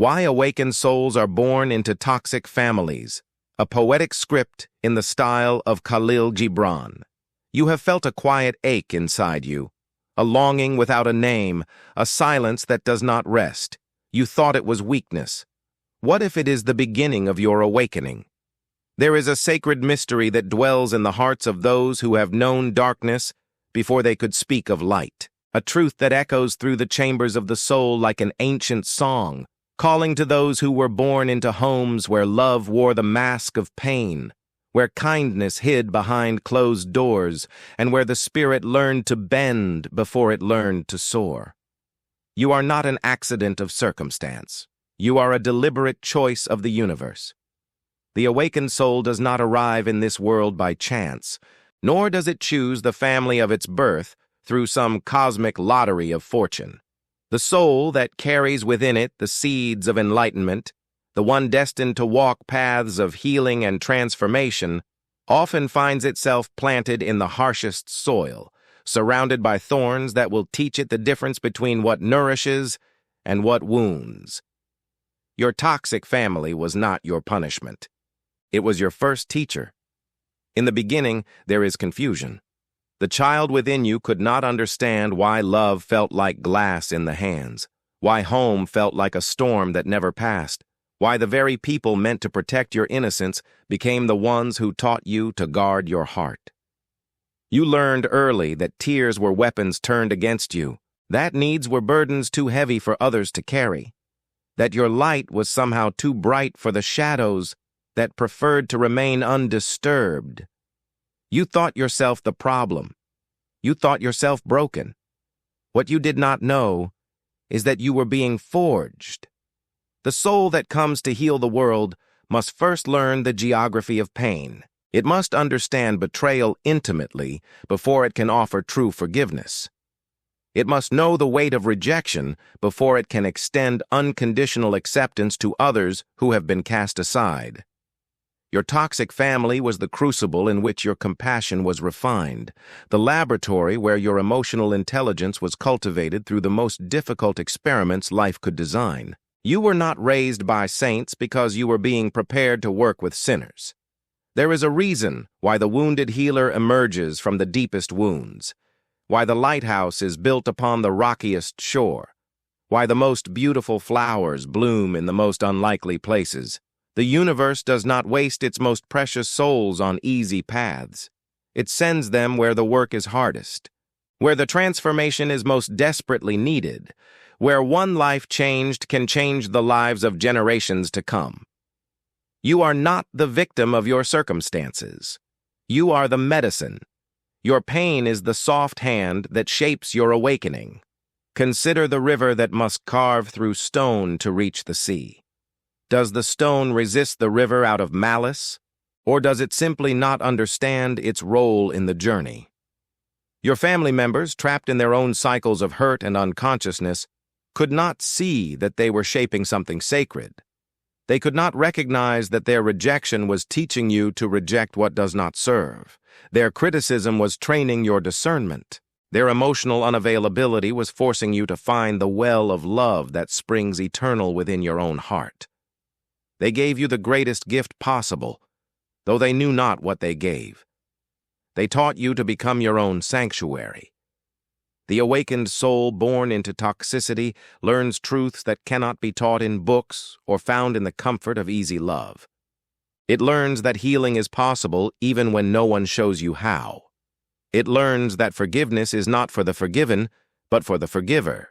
Why awakened souls are born into toxic families. A poetic script in the style of Kahlil Gibran. You have felt a quiet ache inside you, a longing without a name, a silence that does not rest. You thought it was weakness. What if it is the beginning of your awakening? There is a sacred mystery that dwells in the hearts of those who have known darkness before they could speak of light. A truth that echoes through the chambers of the soul like an ancient song, calling to those who were born into homes where love wore the mask of pain, where kindness hid behind closed doors, and where the spirit learned to bend before it learned to soar. You are not an accident of circumstance. You are a deliberate choice of the universe. The awakened soul does not arrive in this world by chance, nor does it choose the family of its birth through some cosmic lottery of fortune. The soul that carries within it the seeds of enlightenment, the one destined to walk paths of healing and transformation, often finds itself planted in the harshest soil, surrounded by thorns that will teach it the difference between what nourishes and what wounds. Your toxic family was not your punishment. It was your first teacher. In the beginning, there is confusion. The child within you could not understand why love felt like glass in the hands, why home felt like a storm that never passed, why the very people meant to protect your innocence became the ones who taught you to guard your heart. You learned early that tears were weapons turned against you, that needs were burdens too heavy for others to carry, that your light was somehow too bright for the shadows that preferred to remain undisturbed. You thought yourself the problem. You thought yourself broken. What you did not know is that you were being forged. The soul that comes to heal the world must first learn the geography of pain. It must understand betrayal intimately before it can offer true forgiveness. It must know the weight of rejection before it can extend unconditional acceptance to others who have been cast aside. Your toxic family was the crucible in which your compassion was refined, the laboratory where your emotional intelligence was cultivated through the most difficult experiments life could design. You were not raised by saints because you were being prepared to work with sinners. There is a reason why the wounded healer emerges from the deepest wounds, why the lighthouse is built upon the rockiest shore, why the most beautiful flowers bloom in the most unlikely places. The universe does not waste its most precious souls on easy paths. It sends them where the work is hardest, where the transformation is most desperately needed, where one life changed can change the lives of generations to come. You are not the victim of your circumstances. You are the medicine. Your pain is the soft hand that shapes your awakening. Consider the river that must carve through stone to reach the sea. Does the stone resist the river out of malice, or does it simply not understand its role in the journey? Your family members, trapped in their own cycles of hurt and unconsciousness, could not see that they were shaping something sacred. They could not recognize that their rejection was teaching you to reject what does not serve. Their criticism was training your discernment. Their emotional unavailability was forcing you to find the well of love that springs eternal within your own heart. They gave you the greatest gift possible, though they knew not what they gave. They taught you to become your own sanctuary. The awakened soul born into toxicity learns truths that cannot be taught in books or found in the comfort of easy love. It learns that healing is possible even when no one shows you how. It learns that forgiveness is not for the forgiven, but for the forgiver.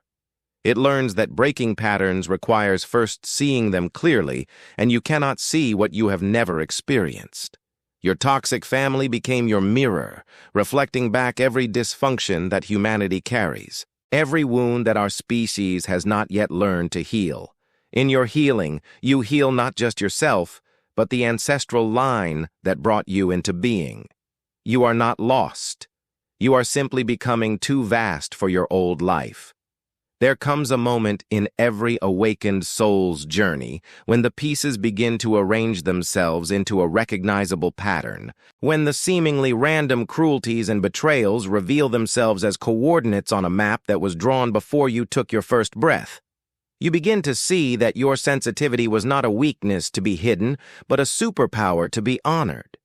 It learns that breaking patterns requires first seeing them clearly, and you cannot see what you have never experienced. Your toxic family became your mirror, reflecting back every dysfunction that humanity carries, every wound that our species has not yet learned to heal. In your healing, you heal not just yourself, but the ancestral line that brought you into being. You are not lost. You are simply becoming too vast for your old life. There comes a moment in every awakened soul's journey when the pieces begin to arrange themselves into a recognizable pattern, when the seemingly random cruelties and betrayals reveal themselves as coordinates on a map that was drawn before you took your first breath. You begin to see that your sensitivity was not a weakness to be hidden, but a superpower to be honored.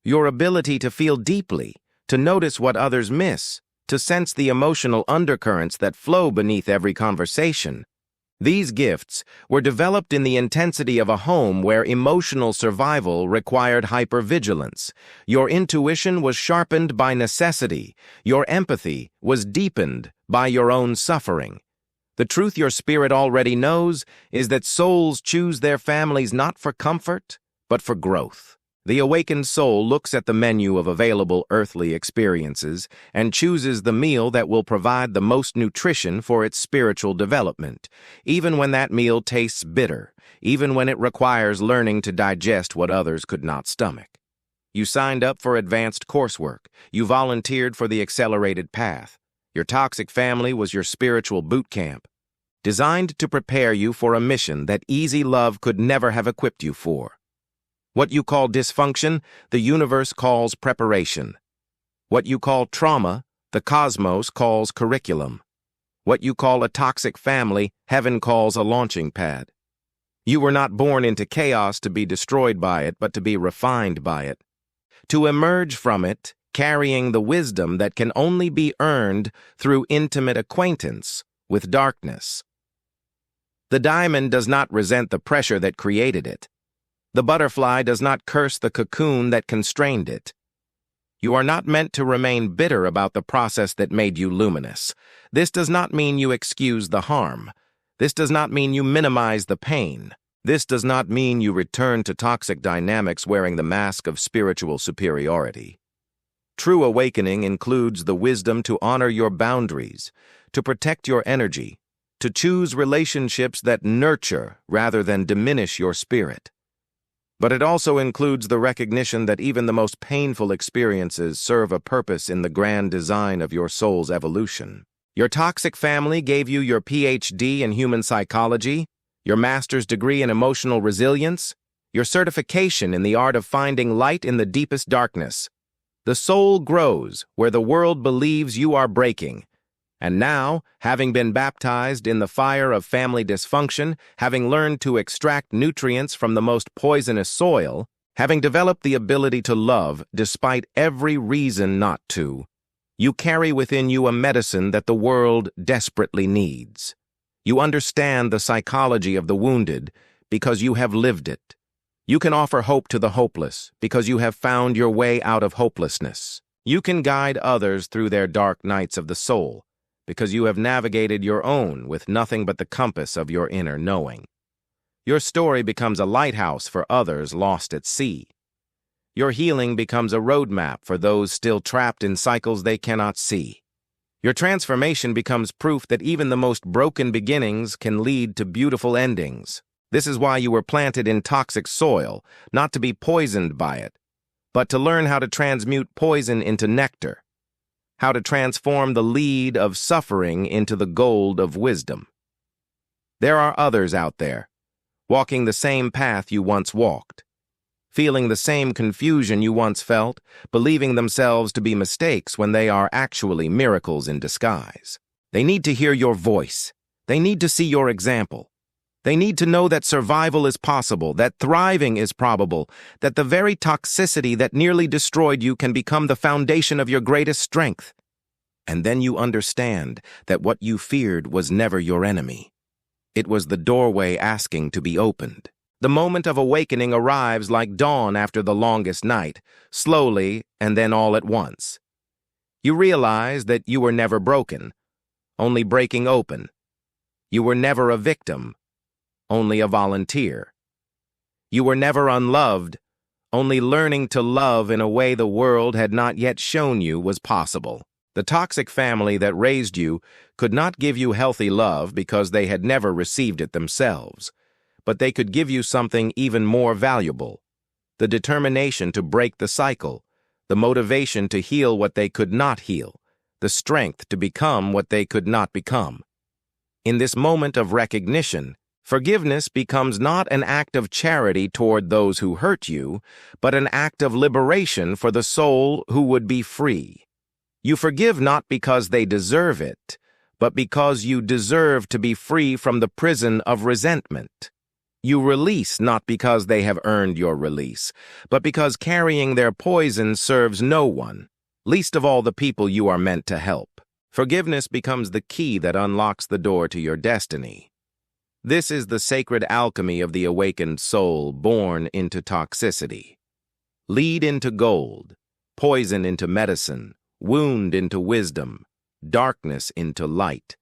Your ability to feel deeply, to notice what others miss, to sense the emotional undercurrents that flow beneath every conversation. These gifts were developed in the intensity of a home where emotional survival required hypervigilance. Your intuition was sharpened by necessity. Your empathy was deepened by your own suffering. The truth your spirit already knows is that souls choose their families not for comfort, but for growth. The awakened soul looks at the menu of available earthly experiences and chooses the meal that will provide the most nutrition for its spiritual development, even when that meal tastes bitter, even when it requires learning to digest what others could not stomach. You signed up for advanced coursework. You volunteered for the accelerated path. Your toxic family was your spiritual boot camp, designed to prepare you for a mission that easy love could never have equipped you for. What you call dysfunction, the universe calls preparation. What you call trauma, the cosmos calls curriculum. What you call a toxic family, heaven calls a launching pad. You were not born into chaos to be destroyed by it, but to be refined by it. To emerge from it, carrying the wisdom that can only be earned through intimate acquaintance with darkness. The diamond does not resent the pressure that created it. The butterfly does not curse the cocoon that constrained it. You are not meant to remain bitter about the process that made you luminous. This does not mean you excuse the harm. This does not mean you minimize the pain. This does not mean you return to toxic dynamics wearing the mask of spiritual superiority. True awakening includes the wisdom to honor your boundaries, to protect your energy, to choose relationships that nurture rather than diminish your spirit. But it also includes the recognition that even the most painful experiences serve a purpose in the grand design of your soul's evolution. Your toxic family gave you your PhD in human psychology, your master's degree in emotional resilience, your certification in the art of finding light in the deepest darkness. The soul grows where the world believes you are breaking. And now, having been baptized in the fire of family dysfunction, having learned to extract nutrients from the most poisonous soil, having developed the ability to love despite every reason not to, you carry within you a medicine that the world desperately needs. You understand the psychology of the wounded because you have lived it. You can offer hope to the hopeless because you have found your way out of hopelessness. You can guide others through their dark nights of the soul, because you have navigated your own with nothing but the compass of your inner knowing. Your story becomes a lighthouse for others lost at sea. Your healing becomes a roadmap for those still trapped in cycles they cannot see. Your transformation becomes proof that even the most broken beginnings can lead to beautiful endings. This is why you were planted in toxic soil, not to be poisoned by it, but to learn how to transmute poison into nectar, how to transform the lead of suffering into the gold of wisdom. There are others out there, walking the same path you once walked, feeling the same confusion you once felt, believing themselves to be mistakes when they are actually miracles in disguise. They need to hear your voice. They need to see your example. They need to know that survival is possible, that thriving is probable, that the very toxicity that nearly destroyed you can become the foundation of your greatest strength. And then you understand that what you feared was never your enemy. It was the doorway asking to be opened. The moment of awakening arrives like dawn after the longest night, slowly and then all at once. You realize that you were never broken, only breaking open. You were never a victim, only a volunteer. You were never unloved, only learning to love in a way the world had not yet shown you was possible. The toxic family that raised you could not give you healthy love because they had never received it themselves, but they could give you something even more valuable: the determination to break the cycle, the motivation to heal what they could not heal, the strength to become what they could not become. In this moment of recognition, forgiveness becomes not an act of charity toward those who hurt you, but an act of liberation for the soul who would be free. You forgive not because they deserve it, but because you deserve to be free from the prison of resentment. You release not because they have earned your release, but because carrying their poison serves no one, least of all the people you are meant to help. Forgiveness becomes the key that unlocks the door to your destiny. This is the sacred alchemy of the awakened soul born into toxicity. Lead into gold, poison into medicine, wound into wisdom, darkness into light.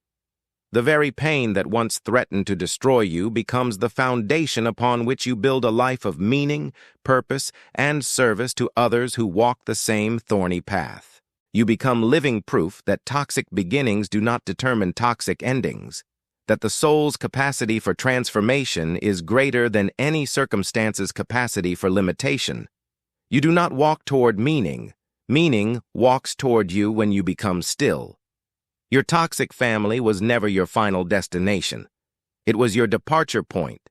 The very pain that once threatened to destroy you becomes the foundation upon which you build a life of meaning, purpose, and service to others who walk the same thorny path. You become living proof that toxic beginnings do not determine toxic endings, that the soul's capacity for transformation is greater than any circumstance's capacity for limitation. You do not walk toward meaning. Meaning walks toward you when you become still. Your toxic family was never your final destination. It was your departure point,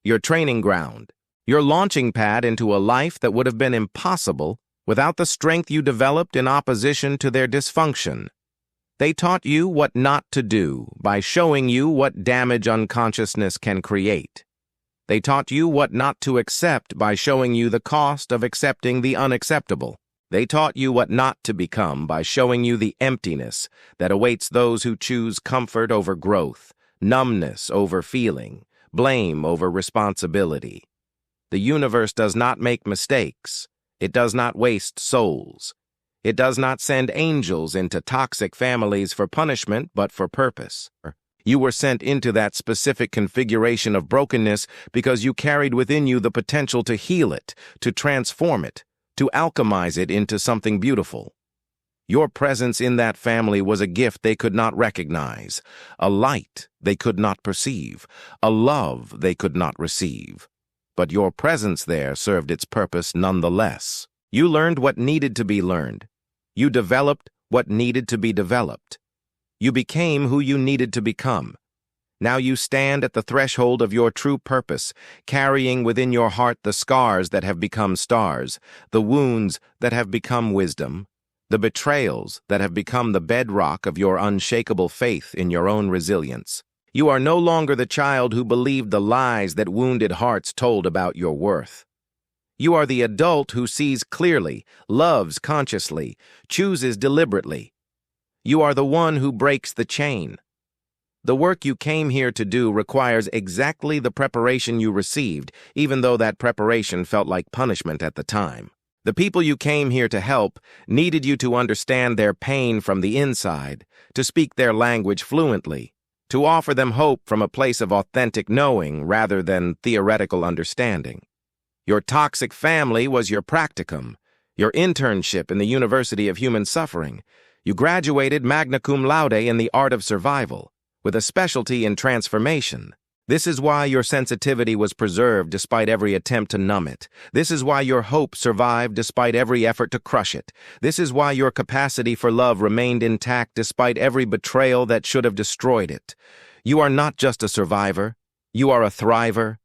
your training ground, your launching pad into a life that would have been impossible without the strength you developed in opposition to their dysfunction. They taught you what not to do by showing you what damage unconsciousness can create. They taught you what not to accept by showing you the cost of accepting the unacceptable. They taught you what not to become by showing you the emptiness that awaits those who choose comfort over growth, numbness over feeling, blame over responsibility. The universe does not make mistakes. It does not waste souls. It does not send angels into toxic families for punishment, but for purpose. You were sent into that specific configuration of brokenness because you carried within you the potential to heal it, to transform it, to alchemize it into something beautiful. Your presence in that family was a gift they could not recognize, a light they could not perceive, a love they could not receive. But your presence there served its purpose nonetheless. You learned what needed to be learned. You developed what needed to be developed. You became who you needed to become. Now you stand at the threshold of your true purpose, carrying within your heart the scars that have become stars, the wounds that have become wisdom, the betrayals that have become the bedrock of your unshakable faith in your own resilience. You are no longer the child who believed the lies that wounded hearts told about your worth. You are the adult who sees clearly, loves consciously, chooses deliberately. You are the one who breaks the chain. The work you came here to do requires exactly the preparation you received, even though that preparation felt like punishment at the time. The people you came here to help needed you to understand their pain from the inside, to speak their language fluently, to offer them hope from a place of authentic knowing rather than theoretical understanding. Your toxic family was your practicum, your internship in the University of Human Suffering. You graduated magna cum laude in the art of survival, with a specialty in transformation. This is why your sensitivity was preserved despite every attempt to numb it. This is why your hope survived despite every effort to crush it. This is why your capacity for love remained intact despite every betrayal that should have destroyed it. You are not just a survivor. You are a thriver.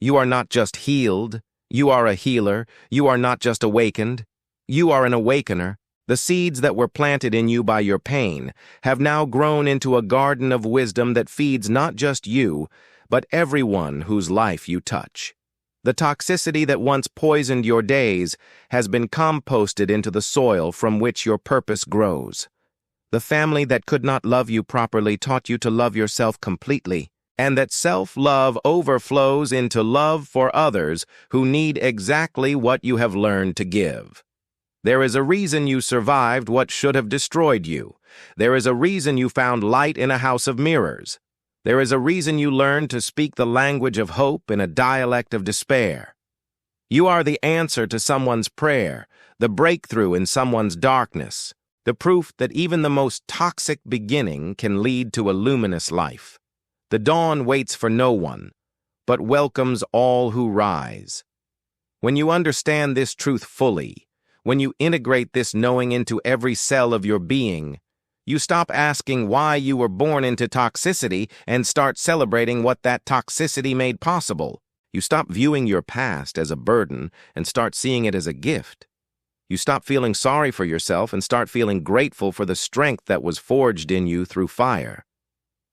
You are not just healed. You are a healer. You are not just awakened. You are an awakener. The seeds that were planted in you by your pain have now grown into a garden of wisdom that feeds not just you, but everyone whose life you touch. The toxicity that once poisoned your days has been composted into the soil from which your purpose grows. The family that could not love you properly taught you to love yourself completely, and that self-love overflows into love for others who need exactly what you have learned to give. There is a reason you survived what should have destroyed you. There is a reason you found light in a house of mirrors. There is a reason you learned to speak the language of hope in a dialect of despair. You are the answer to someone's prayer, the breakthrough in someone's darkness, the proof that even the most toxic beginning can lead to a luminous life. The dawn waits for no one, but welcomes all who rise. When you understand this truth fully, when you integrate this knowing into every cell of your being, you stop asking why you were born into toxicity and start celebrating what that toxicity made possible. You stop viewing your past as a burden and start seeing it as a gift. You stop feeling sorry for yourself and start feeling grateful for the strength that was forged in you through fire.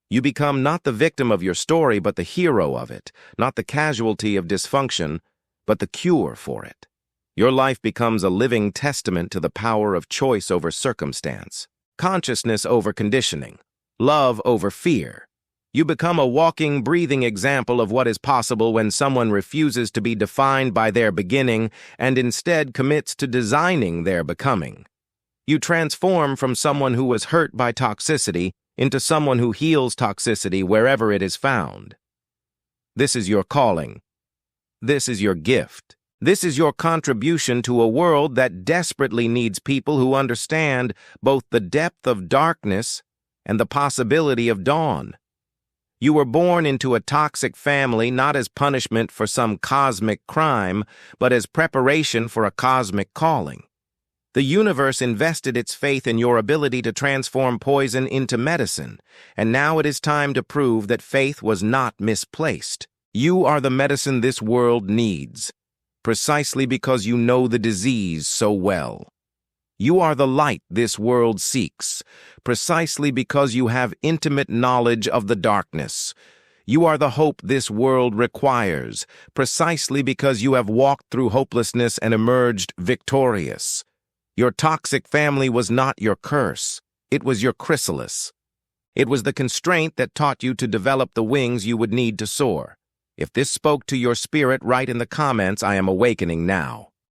You become not the victim of your story, but the hero of it, not the casualty of dysfunction, but the cure for it. Your life becomes a living testament to the power of choice over circumstance, consciousness over conditioning, love over fear. You become a walking, breathing example of what is possible when someone refuses to be defined by their beginning and instead commits to designing their becoming. You transform from someone who was hurt by toxicity into someone who heals toxicity wherever it is found. This is your calling. This is your gift. This is your contribution to a world that desperately needs people who understand both the depth of darkness and the possibility of dawn. You were born into a toxic family not as punishment for some cosmic crime, but as preparation for a cosmic calling. The universe invested its faith in your ability to transform poison into medicine, and now it is time to prove that faith was not misplaced. You are the medicine this world needs, precisely because you know the disease so well. You are the light this world seeks, precisely because you have intimate knowledge of the darkness. You are the hope this world requires, precisely because you have walked through hopelessness and emerged victorious. Your toxic family was not your curse. It was your chrysalis. It was the constraint that taught you to develop the wings you would need to soar. If this spoke to your spirit, write in the comments, "I am awakening now."